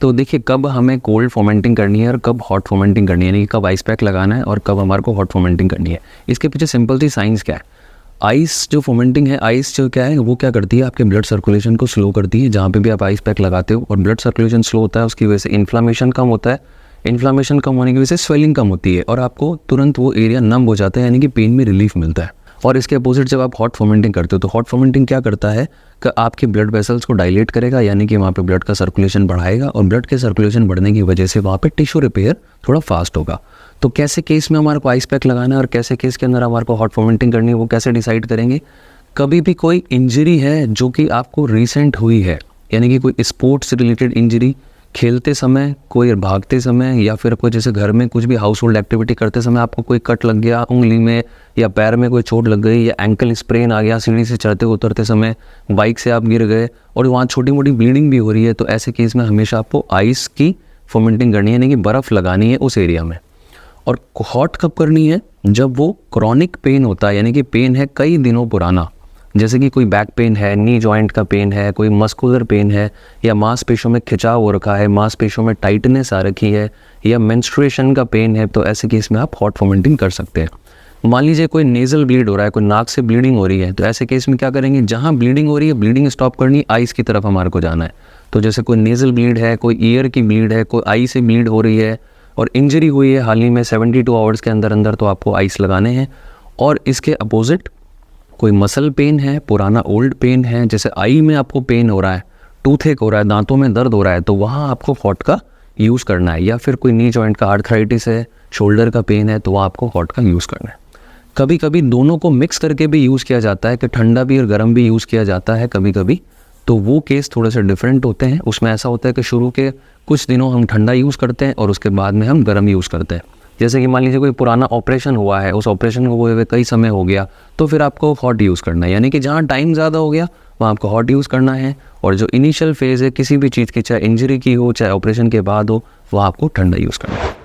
तो देखिए कब हमें कोल्ड फर्मेंटिंग करनी है और कब हॉट फर्मेंटिंग करनी है, यानी कि कब आइस पैक लगाना है और कब हमारे को हॉट फर्मेंटिंग करनी है। इसके पीछे सिंपल सी साइंस क्या है। आइस जो फर्मेंटिंग है, आइस जो क्या है वो क्या करती है, आपके ब्लड सर्कुलेशन को स्लो करती है। जहाँ पे भी आप आइस पैक लगाते हो और ब्लड सर्कुलेशन स्लो होता है, उसकी वजह से इन्फ्लामेशन कम होता है। इन्फ्लामेशन कम होने की वजह से स्वेलिंग कम होती है और आपको तुरंत वो एरिया नम हो जाता है, यानी कि पेन में रिलीफ मिलता है। और इसके अपोजिट जब आप हॉट फर्मेंटिंग करते हो तो हॉट फर्मेंटिंग क्या करता है कि आपके ब्लड वेसल्स को डायलेट करेगा, यानी कि वहाँ पे ब्लड का सर्कुलेशन बढ़ाएगा और ब्लड के सर्कुलेशन बढ़ने की वजह से वहाँ पे टिश्यू रिपेयर थोड़ा फास्ट होगा। तो कैसे केस में हमारे को आइस पैक लगाना है और कैसे केस के अंदर हमारे को हॉट फर्मेंटिंग करनी है, वो कैसे डिसाइड करेंगे। कभी भी कोई इंजरी है जो कि आपको रिसेंट हुई है, यानी कि कोई स्पोर्ट्स से रिलेटेड इंजरी, खेलते समय, कोई भागते समय, या फिर कोई जैसे घर में कुछ भी हाउस होल्ड एक्टिविटी करते समय आपको कोई कट लग गया उंगली में या पैर में कोई चोट लग गई या एंकल स्प्रेन आ गया, सीढ़ी से चढ़ते उतरते समय बाइक से आप गिर गए और वहाँ छोटी मोटी ब्लीडिंग भी हो रही है, तो ऐसे केस में हमेशा आपको आइस की फर्मेंटिंग करनी है, यानी कि बर्फ़ लगानी है उस एरिया में। और हॉट कब करनी है, जब वो क्रॉनिक पेन होता है, यानी कि पेन है कई दिनों पुराना, जैसे कि कोई बैक पेन है, नी जॉइंट का पेन है, कोई मस्कुलर पेन है, या मांसपेशियों में खिंचाव हो रखा है, मांसपेशियों में टाइटनेस आ रखी है, या मेंस्ट्रुएशन का पेन है, तो ऐसे केस में आप हॉट फर्मेंटिंग कर सकते हैं। मान लीजिए कोई नेज़ल ब्लीड हो रहा है, कोई नाक से ब्लीडिंग हो रही है, तो ऐसे केस में क्या करेंगे, जहाँ ब्लीडिंग हो रही है ब्लीडिंग स्टॉप करनी, आइस की तरफ हमारे को जाना है। तो जैसे कोई नेज़ल ब्लीड है, कोई ईयर की ब्लीड है, कोई आई से ब्लीड हो रही है और इंजरी हुई है हाल ही में 72 आवर्स के अंदर अंदर, तो आपको आइस लगाने हैं। और इसके अपोजिट कोई मसल पेन है, पुराना ओल्ड पेन है, जैसे आई में आपको पेन हो रहा है, टूथ एक हो रहा है, दांतों में दर्द हो रहा है, तो वहाँ आपको हॉट का यूज़ करना है। या फिर कोई नी जॉइंट का आर्थराइटिस है, शोल्डर का पेन है, तो वहाँ आपको हॉट का यूज़ करना है। कभी कभी दोनों को मिक्स करके भी यूज़ किया जाता है कि ठंडा भी और गर्म भी यूज़ किया जाता है कभी कभी, तो वो केस थोड़े से डिफरेंट होते हैं। उसमें ऐसा होता है कि शुरू के कुछ दिनों हम ठंडा यूज़ करते हैं और उसके बाद में हम गर्म यूज़ करते हैं। जैसे कि मान लीजिए कोई पुराना ऑपरेशन हुआ है, उस ऑपरेशन को हुए कई समय हो गया, तो फिर आपको हॉट यूज़ करना है, यानी कि जहाँ टाइम ज़्यादा हो गया वहाँ आपको हॉट यूज़ करना है। और जो इनिशियल फेज़ है किसी भी चीज़ की, चाहे इंजरी की हो चाहे ऑपरेशन के बाद हो, वहाँ आपको ठंडा यूज़ करना है।